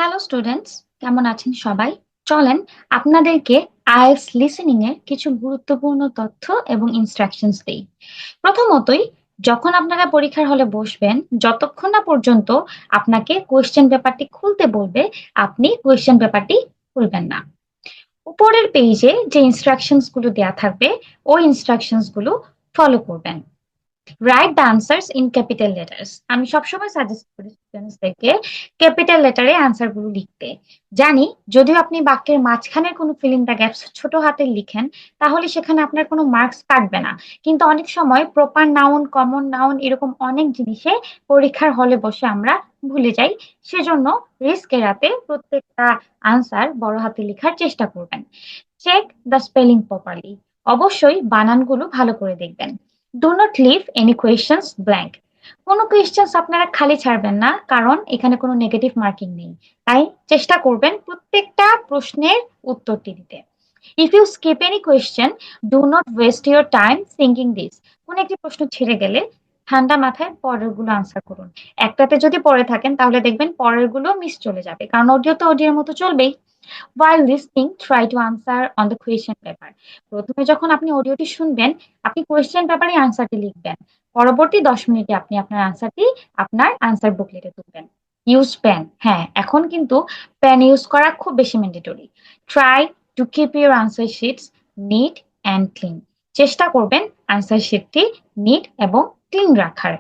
Hello students, কেমন আছেন সবাই? চলেন আপনাদেরকে আইএলটিএস লিসেনিং এর কিছু গুরুত্বপূর্ণ তথ্য এবং ইনস্ট্রাকশনস দেই। প্রথমতই, যখন আপনারা পরীক্ষার হলে বসবেন, যতক্ষণ না পর্যন্ত আপনাকে কোয়েশ্চেন পেপারটি খুলতে বলবে, আপনি কোয়েশ্চেন পেপারটি খুলবেন না। উপরের পেজে যে ইনস্ট্রাকশনস গুলো দেয়া থাকবে, ওই ইনস্ট্রাকশনস গুলো ফলো করবেন। Write the answers in capital letters. আমি সবসময় সাজেস্ট করি স্টুডেন্টসদেরকে ক্যাপিটাল লেটারে আনসার গুলো লিখতে। জানি যদিও আপনি বাক্যের মাঝখানের কোনো ফিল ইন দ্য গ্যাপস ছোট হাতে লিখেন, তাহলে সেখানে আপনার কোনো মার্কস কাটবে না। কিন্তু অনেক সময় প্রপার নাউন, কমন নাউন এরকম অনেক জিনিসে পরীক্ষার হলে বসে আমরা ভুলে যাই। সেজন্য রিস্ক এড়াতে প্রত্যেকটা আনসার বড় হাতে লেখার চেষ্টা করবেন। Check the spelling properly. অবশ্যই বানানগুলো ভালো করে দেখবেন। Do not leave any questions blank. কোনো কোয়েশ্চেন্স আপনারা খালি ছাড়বেন না, কারণ এখানে কোনো নেগেটিভ মার্কিং নেই। তাই চেষ্টা করবেন প্রত্যেকটা প্রশ্নের উত্তরটি দিতে। If you skip any question, do not waste your time thinking this. কোনো একটি প্রশ্ন ছেড়ে গেলে ঠান্ডা মাথায় পরেরগুলো আনসার করুন। একটাতে যদি পড়ে থাকেন তাহলে দেখবেন পরেরগুলো মিস চলে যাবে, কারণ অডিও তো অডিওর মতো চলবেই। While listening, try to answer on the question paper. প্রথমে যখন আপনি অডিওটি শুনবেন, আপনি কোয়েশ্চেন পেপারে আনসারটি লিখবেন। পরবর্তী 10 মিনিটে আপনি আপনার আনসারটি আপনার আনসার বুকলেটে তুলবেন। Use pen. হ্যাঁ, এখন কিন্তু পেন ইউজ করা খুব বেশি mandatory. Try to keep your answer sheets neat and clean. চেষ্টা করবেন আনসার শিটটি নিট এবং ক্লিন রাখার।